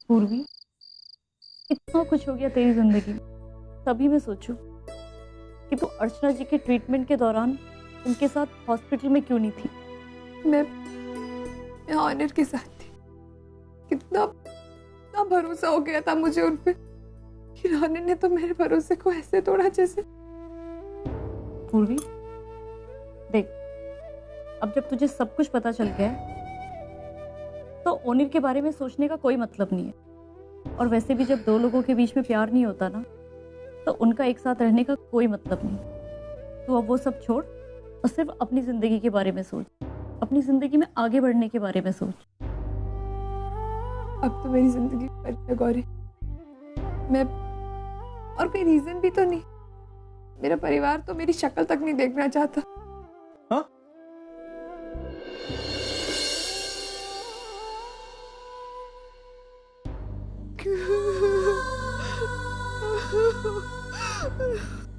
पूर्वी, इतना कुछ हो गया तेरी जिंदगी में, तभी मैं सोचूं कि तू अर्चना जी के ट्रीटमेंट के दौरान उनके साथ हॉस्पिटल में क्यों नहीं थी। मैं ऑनर के साथ थी। कितना कितना भरोसा हो गया था मुझे उन पे, कि ऑनर ने तो मेरे भरोसे को ऐसे तोड़ा जैसे। पूर्वी देख, अब जब तुझे सब कुछ पता चल गया है तो ओनिर के बारे में सोचने का कोई मतलब नहीं है। और वैसे भी जब दो लोगों के बीच में प्यार नहीं होता ना, तो उनका एक साथ रहने का कोई मतलब नहीं। तो अब वो सब छोड़ और सिर्फ अपनी जिंदगी के बारे में सोच, अपनी जिंदगी में आगे बढ़ने के बारे में सोच। अब तो मेरी जिंदगी है गौरी, मैं और कोई रीजन भी तो नहीं। मेरा परिवार तो मेरी शक्ल तक नहीं देखना चाहता। हाँ?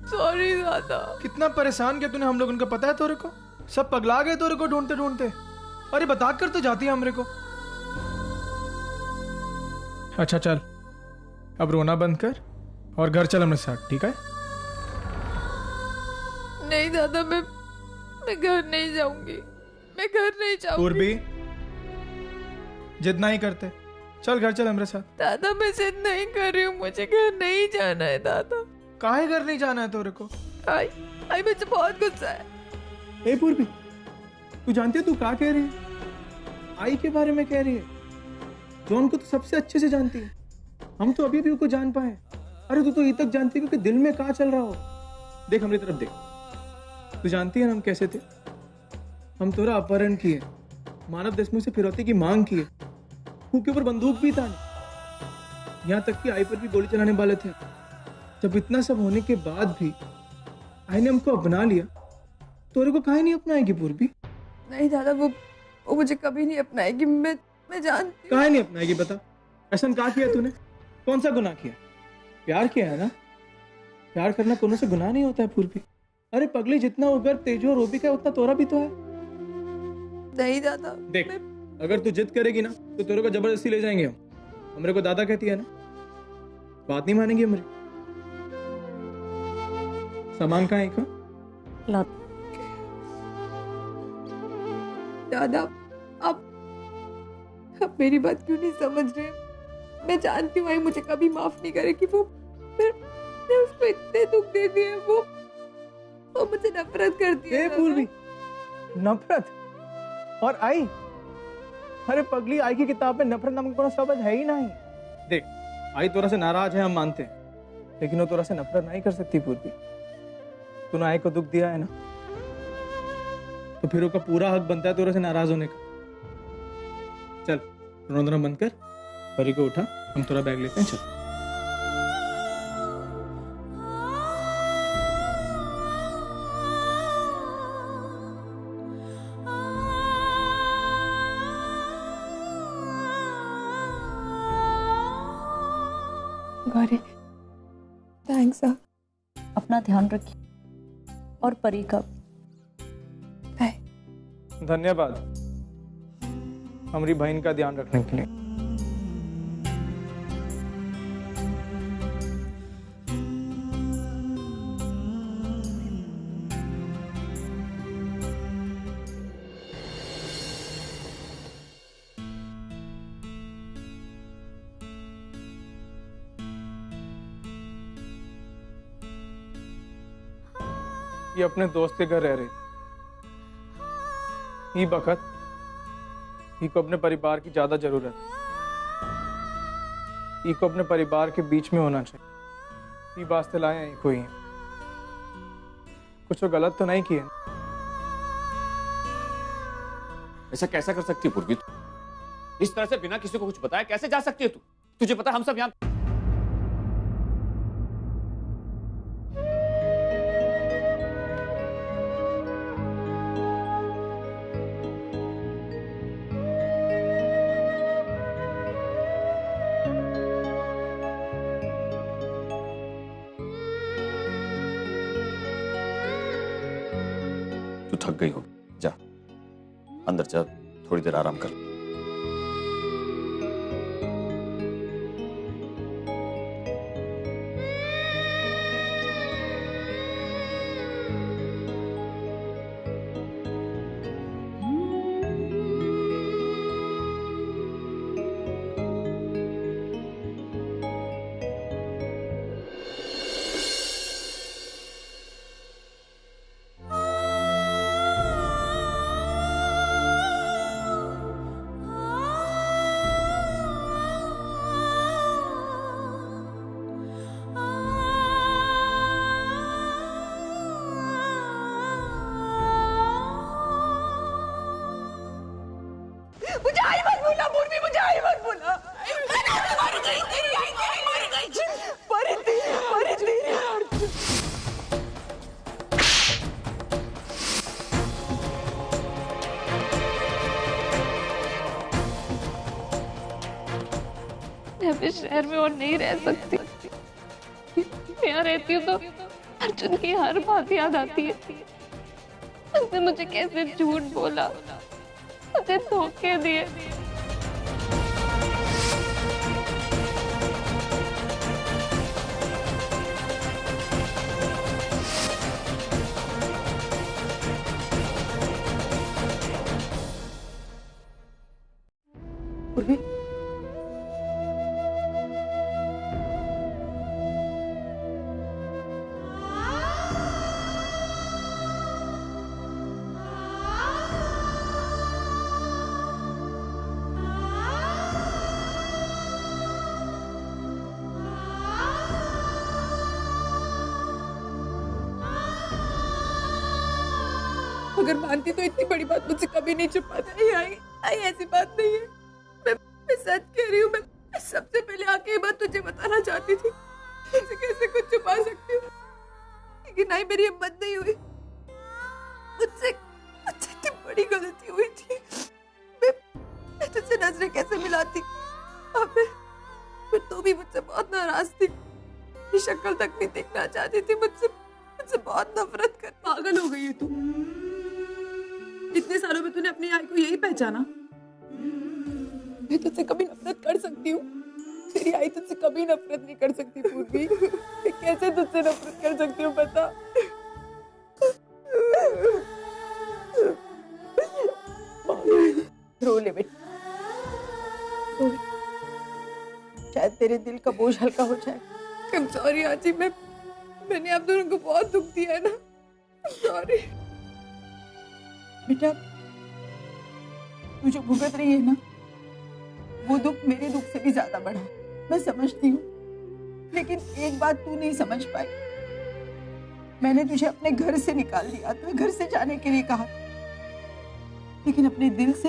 सॉरी दादा। कितना परेशान किया तूने हम लोग, उनका पता है तेरे को? सब पगला गए तेरे को ढूंढते ढूंढते। अरे बता कर तो जाती है हमरे को। अच्छा चल, अब रोना बंद कर और घर चल हमरे साथ, ठीक है? नहीं दादा, मैं घर नहीं जाऊंगी। मैं घर नहीं जाऊंगी। पूर्वी, जिद नहीं करते, चल घर चल हमरे साथ। दादा मैं जिद नहीं कर रही हूँ, मुझे घर नहीं जाना है दादा। काहे घर नहीं जाना है तेरे को? आई मुझे बहुत गुस्सा है। ए पूर्वी, तू जानती है तू क्या कह रही है? आई के बारे में कह रही है। जॉन को तो सबसे अच्छे से जानती है, हम तो अभी भी उसको जान पाए। अरे तू तो ये तक जानती है कि दिल में क्या चल रहा हो। देख हमारी तरफ देख, तू जानती है ना हम कैसे थे? हम तोरा अपहरण किए, मानव देशमुख से फिरौती की मांग किए, के ऊपर बंदूक भी था, यहाँ तक कि आई पर भी गोली चलाने वाले थे। जब इतना सब होने के बाद भी आई ने हमको अपना लिया, तोरे को काहे नहीं अपनाएगी पूर्वी? नहीं दादा, वो मुझे कभी नहीं अपनाएगी। मैं जानती हूँ। काहे नहीं अपनाएगी बता? ऐसा क्या किया तूने? कौन सा गुनाह किया? प्यार किया है ना? प्यार करना कोनो से गुनाह नहीं होता है पूर्वी। अरे पगली, जितना उगर तेजो और रोबी का उतना तोरा भी तो है। नहीं दादा देख, अगर तू जिद करेगी ना तो तेरे को जबरदस्ती ले जाएंगे हम। हमरे को दादा कहती है ना, बात नहीं मानेंगे हमारी। सामान कहाँ है का? ला दादा, आप मेरी बात क्यों नहीं समझ रहे? मैं जानती हूँ आई मुझे कभी माफ नहीं करेगी। वो मैं उसको इतने दुख दे दिए, वो मुझे नफरत करती है। पूर्वी, नफरत? और आई? अरे पगली, आई की किताब में नफरत नाम का कोई शब्द है ही नहीं। देख, आई तोरा से नाराज है, हम मानते हैं, लेकिन वो तोरा से नफरत नहीं कर सकती पूर्वी। तूने आई को दुख दिया है ना, तो फिर उसका पूरा हक बनता है तोरा से नाराज होने का। चल रोना बंद कर, परी को उठा, हम तोरा बैग लेते हैं। चल गौरी, थैंक्स। अपना ध्यान रखिए और परी का। धन्यवाद हमारी बहन का ध्यान रखने के लिए। ये अपने दोस्त के घर रह रहे, ये बखत ये को अपने परिवार की ज्यादा जरूरत है। ये को अपने परिवार के बीच में होना चाहिए। ये वास्ते लाए हैं कोई, कुछ तो गलत तो नहीं किए। ऐसा कैसा कर सकती है पूर्वी? इस तरह से बिना किसी को कुछ बताए कैसे जा सकती है तू? तुझे पता हम सब यहाँ थक गई हो, जा अंदर जा, थोड़ी देर आराम कर। मैं अपने शहर में और नहीं रह सकती। यहाँ रहती हूँ तो अर्जुन की हर बात याद आती है। उसने मुझे कैसे झूठ बोला, मुझे धोखे दिए। पूर्वी, अगर मानती तो इतनी बड़ी बात मुझसे कभी नहीं छुपाती। आई ऐसी बात नहीं है। मैं सच कह रही हूँ। मैं सबसे पहले आके ये बात तुझे बताना चाहती थी। तुझसे कैसे कुछ छुपा सकती हूँ, लेकिन नहीं, मेरी हिम्मत नहीं हुई। मुझसे इतनी बड़ी गलती हुई थी। मैं तुझसे नजरें कैसे मिलाती, और फिर तू भी मुझसे बहुत नाराज थी। मेरी शक्ल तक नहीं देखना चाहती थी। मुझसे बहुत नफरत कर। पागल हो गई है तू। इतने सालों में तूने अपनी आई को यही पहचाना? मैं तुझसे कभी नफरत कर सकती हूँ, तेरी आई तुझसे कभी नफरत नहीं कर सकती पूर्वी। मैं कैसे तुझसे नफरत कर सकती हूँ बता। रो ले बेटा, शायद तेरे दिल का बोझ हल्का हो जाए। I'm sorry आजी, मैंने आप दोनों को बहुत दुख दिया है ना। सॉरी बेटा, तू जो भुगत रही है ना, वो दुख मेरे दुख से भी ज्यादा बड़ा है। मैं समझती हूँ, लेकिन एक बात तू नहीं समझ पाई। मैंने तुझे अपने घर से निकाल दिया था, घर से जाने के लिए कहा, लेकिन अपने दिल से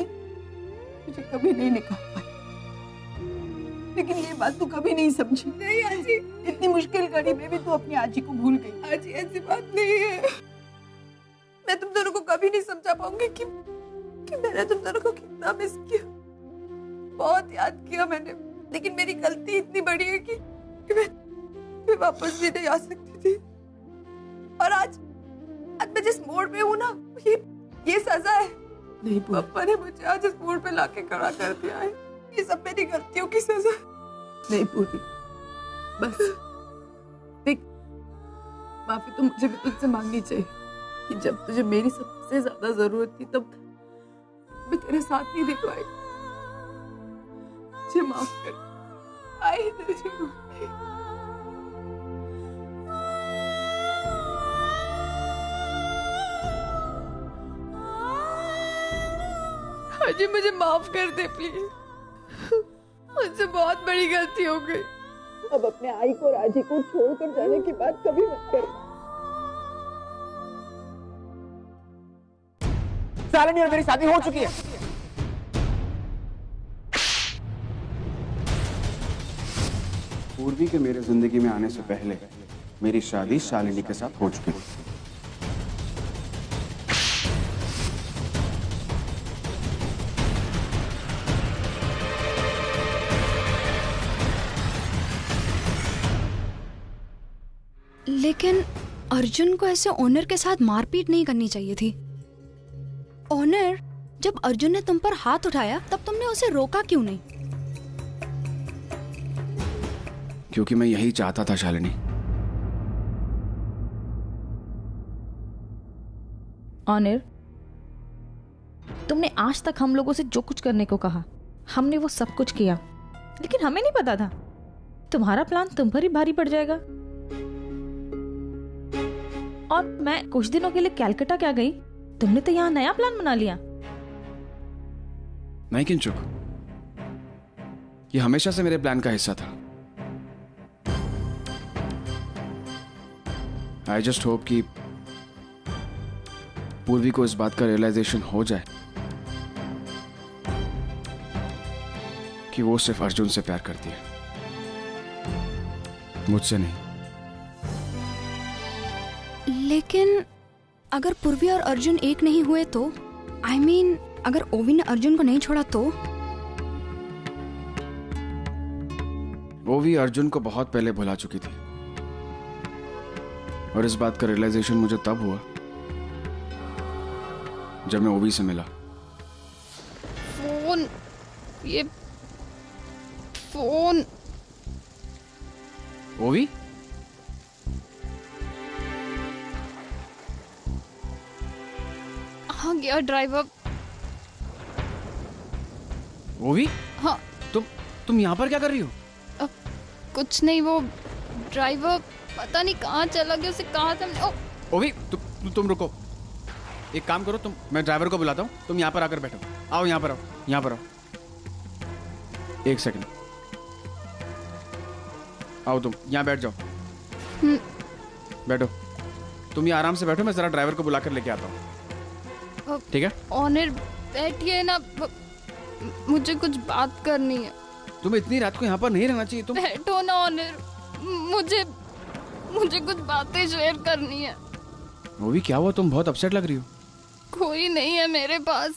तुझे कभी नहीं निकाल पाई। लेकिन ये बात तू कभी नहीं समझी। नहीं आजी, इतनी मुश्किल घड़ी में भी तू अपनी आजी को भूल गई। आजी ऐसी बात नहीं है। मैं तुम दोनों को कभी नहीं समझा पाऊंगी कि मैंने तुम दोनों को कितना मिस किया। बहुत याद किया मैंने, लेकिन मेरी गलती इतनी बड़ी है कि मैं वापस भी नहीं आ सकती थी। और आज मैं जिस मोड़ पे हूँ ना, ये सजा है। नहीं पापा ने मुझे आज इस मोड़ पे लाके खड़ा कर दिया है। ये सब मेरी गलतियों की सजा। नहीं पूरी, बस देख, माफी तो मुझे भी तुझसे मांगनी चाहिए कि जब तुझे मेरी सबसे ज्यादा जरूरत थी तब मैं तेरे साथ नहीं दे पाई। मुझे माफ कर। आई तुझे आजी, मुझे माफ कर दे प्लीज। मुझसे बहुत बड़ी गलती हो गई। अब अपने आई को राजी को छोड़कर जाने की बात कभी मत कर। शालिनी और मेरी शादी हो चुकी है। पूर्वी के मेरे जिंदगी में आने से पहले मेरी शादी शालिनी के साथ हो चुकी थी। लेकिन अर्जुन को ऐसे ओनर के साथ मारपीट नहीं करनी चाहिए थी। ओनर, जब अर्जुन ने तुम पर हाथ उठाया तब तुमने उसे रोका क्यों नहीं? क्योंकि मैं यही चाहता था शालिनी। ऑनर, तुमने आज तक हम लोगों से जो कुछ करने को कहा, हमने वो सब कुछ किया, लेकिन हमें नहीं पता था तुम्हारा प्लान तुम पर ही भारी पड़ जाएगा। और मैं कुछ दिनों के लिए कैलकाटा क्या गई, तुमने तो यहाँ नया प्लान बना लिया। नहीं किंचुक, ये हमेशा से मेरे प्लान का हिस्सा था। आई जस्ट होप कि पूर्वी को इस बात का रियलाइजेशन हो जाए कि वो सिर्फ अर्जुन से प्यार करती है, मुझसे नहीं। लेकिन अगर पूर्वी और अर्जुन एक नहीं हुए तो, I mean, अगर ओवी ने अर्जुन को नहीं छोड़ा तो? वो भी अर्जुन को बहुत पहले भुला चुकी थी, और इस बात का रियलाइजेशन मुझे तब हुआ जब मैं ओवी से मिला। फोन, ये फोन। ओवी, हाँ गया ड्राइवर। ओवी, हाँ तुम यहाँ पर क्या कर रही हो? कुछ नहीं, वो ड्राइवर पता नहीं कहाँ चला गया, उसे कहा था। ओवी, तुम रुको, एक काम करो, मैं ड्राइवर को बुलाता हूँ, तुम यहाँ पर आकर बैठो। आओ यहाँ पर आओ, यहाँ पर आओ, एक सेकंड, आओ तुम यहाँ बैठ जाओ। बैठो, तुम ये आराम से बैठो, मैं जरा ड्राइवर को बुलाकर लेके आता हूँ, ठीक है? ऑनर बैठिए ना, मुझे कुछ बात करनी है। तुम्हें इतनी रात को यहाँ पर नहीं रहना चाहिए। तुम बैठो ना ऑनर, मुझे कुछ बातें शेयर करनी है। वो भी क्या हुआ, तुम बहुत अपसेट लग रही हो। कोई नहीं है मेरे पास,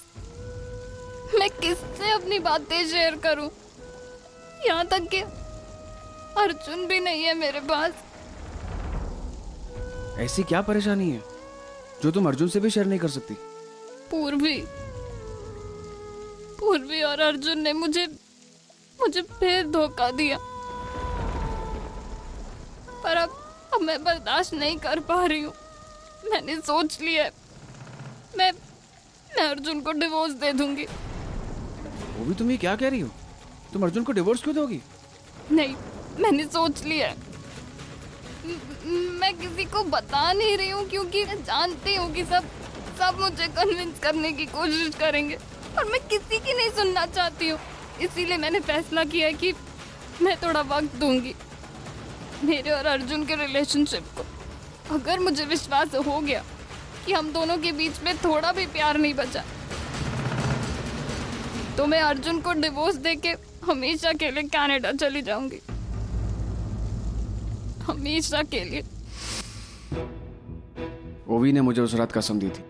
मैं किससे अपनी बातें शेयर करूं? यहाँ तक कि अर्जुन भी नहीं है मेरे पास। ऐसी क्या परेशानी है जो तुम अर्जुन से भी शेयर नहीं कर सकती? पूर्वी और अर्जुन ने मुझे फिर धोखा दिया, पर अब मैं बर्दाश्त नहीं कर पा रही हूँ। मैंने सोच लिया है, मैं अर्जुन को डिवोर्स दे दूंगी। वो भी तुम ये क्या कह रही हो? तुम अर्जुन को डिवोर्स क्यों दोगी? नहीं, मैंने सोच लिया है। मैं किसी को बता नहीं रही हूँ क्योंकि मैं जानती हूँ कि सब मुझे कन्विंस करने की कोशिश करेंगे और मैं किसी की नहीं सुनना चाहती हूँ। इसीलिए मैंने फैसला किया है कि मैं थोड़ा वक्त दूंगी मेरे और अर्जुन के रिलेशनशिप को। अगर मुझे विश्वास हो गया कि हम दोनों के बीच में थोड़ा भी प्यार नहीं बचा, तो मैं अर्जुन को डिवोर्स देके हमेशा के लिए कनाडा चली जाऊंगी, हमेशा के लिए। ओवी ने मुझे उस रात कसम दी थी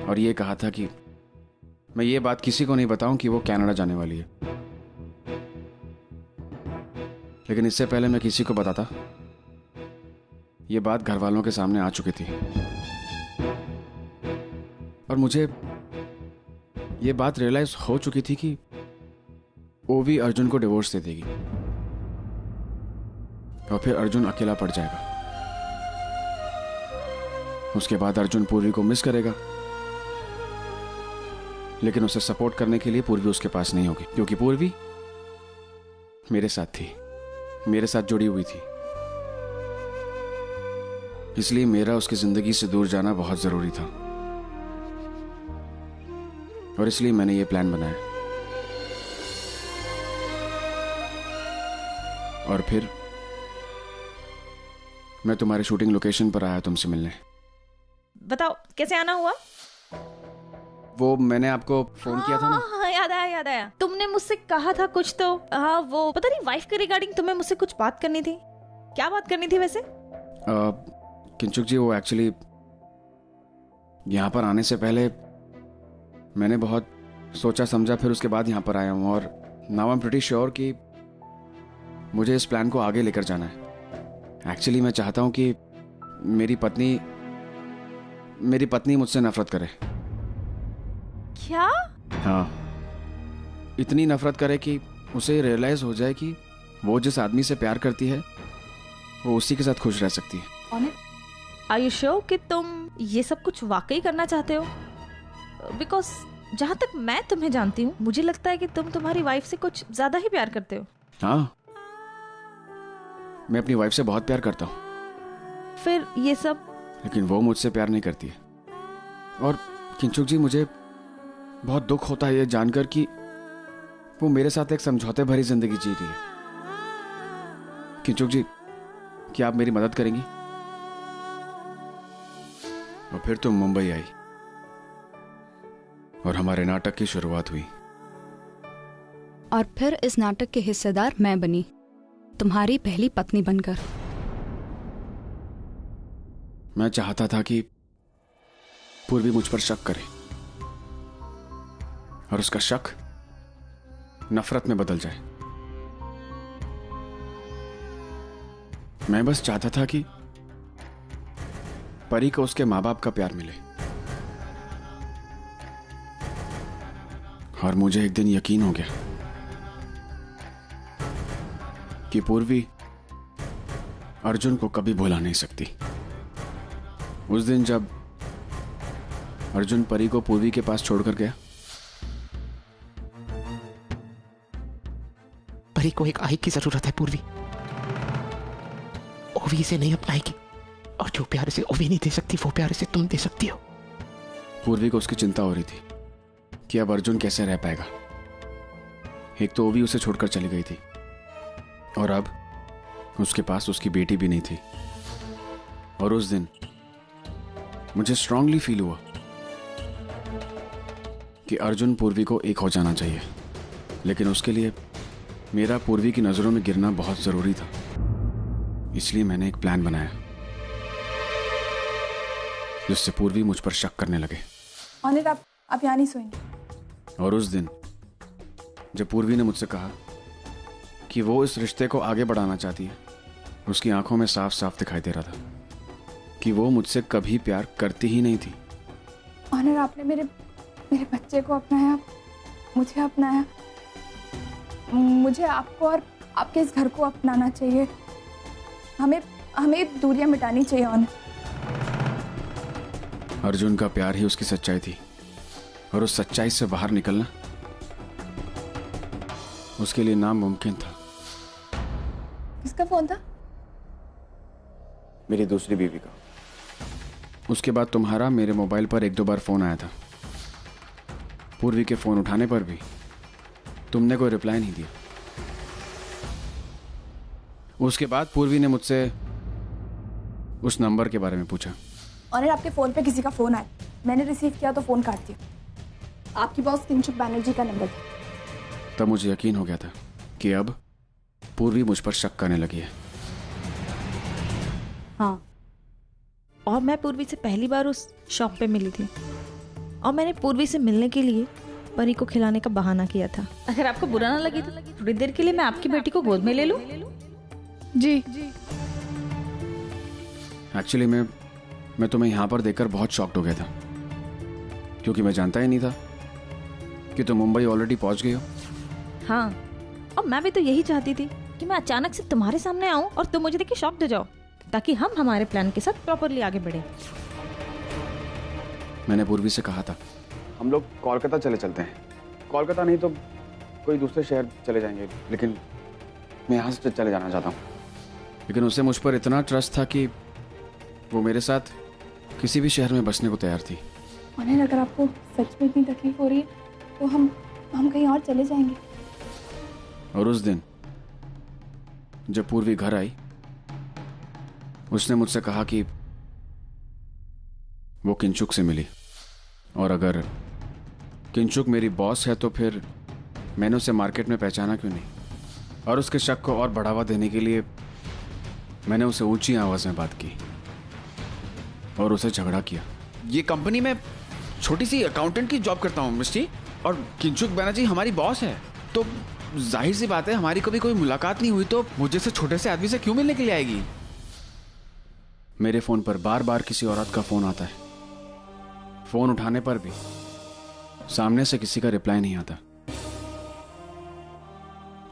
और ये कहा था कि मैं ये बात किसी को नहीं बताऊं कि वो कनाडा जाने वाली है। लेकिन इससे पहले मैं किसी को बताता, ये बात घर वालों के सामने आ चुकी थी और मुझे ये बात रियलाइज हो चुकी थी कि ओवी अर्जुन को डिवोर्स दे देगी और फिर अर्जुन अकेला पड़ जाएगा। उसके बाद अर्जुन पूर्वी को मिस करेगा, लेकिन उसे सपोर्ट करने के लिए पूर्वी उसके पास नहीं होगी, क्योंकि पूर्वी मेरे साथ थी, मेरे साथ जुड़ी हुई थी। इसलिए मेरा उसकी जिंदगी से दूर जाना बहुत जरूरी था और इसलिए मैंने ये प्लान बनाया। और फिर मैं तुम्हारे शूटिंग लोकेशन पर आया तुमसे मिलने। बताओ कैसे आना हुआ? वो मैंने आपको फोन किया था ना। हाँ, याद आया। तुमने मुझसे कहा था कुछ तो। हाँ, वो पता नहीं वाइफ के रिगार्डिंग तुम्हें मुझसे कुछ बात करनी थी। क्या बात करनी थी वैसे? किंचुक जी, वो एक्चुअली यहाँ पर आने से पहले मैंने बहुत सोचा समझा, फिर उसके बाद यहाँ पर आया हूँ और now I am pretty sure कि मुझे इस प्लान को आगे लेकर जाना है। एक्चुअली मैं चाहता हूँ कि मेरी पत्नी मुझसे नफरत करे। क्या? हाँ, इतनी नफरत करे कि उसे रियलाइज हो जाए कि वो जिस आदमी से प्यार करती है वो उसी के साथ खुश रह सकती है। आर यू श्योर कि तुम ये सब कुछ वाकई करना चाहते हो? बिकॉज जहाँ तक मैं तुम्हें जानती हूँ, मुझे लगता है कि तुम तुम्हारी वाइफ से कुछ ज्यादा ही प्यार करते हो। हाँ, मैं अपनी वाइफ से बहुत प्यार करता हूँ। फिर ये सब? लेकिन वो मुझसे प्यार नहीं करती है। और किंचुक जी, मुझे बहुत दुख होता है ये जानकर कि वो मेरे साथ एक समझौते भरी जिंदगी जी रही है। किंचुक जी, क्या आप मेरी मदद करेंगी? और फिर तुम मुंबई आई और हमारे नाटक की शुरुआत हुई। और फिर इस नाटक के हिस्सेदार मैं बनी, तुम्हारी पहली पत्नी बनकर। मैं चाहता था कि पूर्वी मुझ पर शक करे और उसका शक नफरत में बदल जाए। मैं बस चाहता था कि परी को उसके माँ बाप का प्यार मिले, और मुझे एक दिन यकीन हो गया कि पूर्वी अर्जुन को कभी भुला नहीं सकती। उस दिन जब अर्जुन परी को पूर्वी के पास छोड़कर गया, परी को एक आई की जरूरत है पूर्वी। ओवी इसे नहीं अपनाएगी, और जो प्यार से ओवी नहीं दे सकती वो प्यार से तुम दे सकती हो। पूर्वी को उसकी चिंता हो रही थी कि अब अर्जुन कैसे रह पाएगा। एक तो ओवी उसे छोड़कर चली गई थी, और अब उसके पास उसकी बेटी भी नहीं थी। और उस दिन मुझे स्ट्रांगली फील हुआ कि अर्जुन पूर्वी को एक हो जाना चाहिए, लेकिन उसके लिए मेरा पूर्वी की नजरों में गिरना बहुत जरूरी था। इसलिए मैंने एक प्लान बनाया जिससे पूर्वी मुझ पर शक करने लगे। अनिल, आप यहाँ नहीं सोएंगे। और उस दिन जब पूर्वी ने मुझसे कहा कि वो इस रिश्ते को आगे बढ़ाना चाहती है, उसकी आंखों में साफ साफ दिखाई दे रहा था कि वो मुझसे कभी प्यार करती ही नहीं थी। अनिल, आपने मेरे बच्चे को अपनाया, मुझे अपनाया, मुझे आपको और आपके इस घर को अपनाना चाहिए। हमें दूरियां मिटानी चाहिए। अनिल, अर्जुन का प्यार ही उसकी सच्चाई थी, और उस सच्चाई से बाहर निकलना उसके लिए नामुमकिन था। किसका फोन था? मेरी दूसरी बीवी का। उसके बाद तुम्हारा मेरे मोबाइल पर 1-2 बार फोन आया था। पूर्वी के फोन उठाने पर भी तुमने कोई रिप्लाई नहीं दिया। उसके बाद पूर्वी ने मुझसे उस नंबर के बारे में पूछा। और आपके फोन पे किसी का फोन आया, मैंने रिसीव किया तो फोन काट दिया। आपकी बॉस किंचुक बैनर्जी का नंबर था। तब मुझे यकीन हो गया था कि अब पूर्वी मुझ पर शक करने लगी है। हाँ, और मैं पूर्वी से पहली बार उस शॉप पे मिली थी, और मैंने पूर्वी से मिलने के लिए परी को खिलाने का बहाना किया था। अगर आपको बुरा ना लगे तो थोड़ी देर के लिए मैं आपकी बेटी को गोद में ले लूं? जी। एक्चुअली मैं तुम्हें यहां पर देखकर बहुत शॉक्ड हो गया था, क्योंकि मैं जानता ही नहीं था कि तुम मुंबई ऑलरेडी पहुंच गई हो। हाँ, और मैं भी तो यही चाहती थी कि मैं अचानक से तुम्हारे सामने आऊं और तुम मुझे देख के शॉक दे जाओ, ताकि हम हमारे प्लान के साथ प्रॉपरली आगे बढ़े। मैंने पूर्वी से कहा था हम लोग कोलकाता चलते हैं। कोलकाता नहीं तो कोई दूसरे शहर चले जाएंगे, लेकिन मैं यहाँ से चले जाना चाहता हूँ। लेकिन उसे मुझ पर इतना ट्रस्ट था कि वो मेरे साथ किसी भी शहर में बसने को तैयार थी। अनिल, अगर आपको सच में इतनी तकलीफ हो रही है तो हम कहीं और चले जाएंगे। और उस दिन जब पूर्वी घर आई, उसने मुझसे कहा कि वो किंचुक से मिली, और अगर किंचुक मेरी बॉस है तो फिर मैंने उसे मार्केट में पहचाना क्यों नहीं। और उसके शक को और बढ़ावा देने के लिए मैंने उसे ऊंची आवाज में बात की और उसे झगड़ा किया। ये कंपनी में छोटी सी अकाउंटेंट की जॉब करता हूँ मिस्टी, और किंचुक बैनर्जी हमारी बॉस है, तो जाहिर सी बात है हमारी कभी कोई मुलाकात नहीं हुई तो मुझे से छोटे से आदमी से क्यों मिलने के लिए आएगी। मेरे फोन पर बार बार किसी औरत का फोन आता है। फोन उठाने पर भी सामने से किसी का रिप्लाई नहीं आता।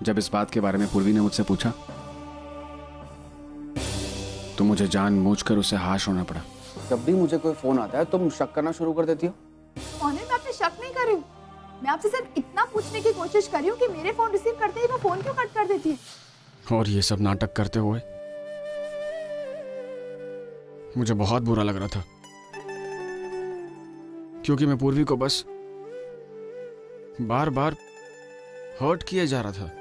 जब इस बात के बारे में पूर्वी ने मुझसे पूछा तो मुझे जानबूझकर उसे हाश होना पड़ा। जब भी मुझे कोई फोन आता है तुम शक करना शुरू कर देती हो। अनिल, मैं आपसे शक नहीं कर रही हूँ, मैं आपसे सिर्फ इतना पूछने की कोशिश कर रही हूँ कि मेरे फोन रिसीव करते ही वो फोन क्यों कट कर देती है। और ये सब नाटक करते हुए मुझे बहुत बुरा लग रहा था, क्योंकि मैं पूर्वी को बस बार बार हर्ट किया जा रहा था।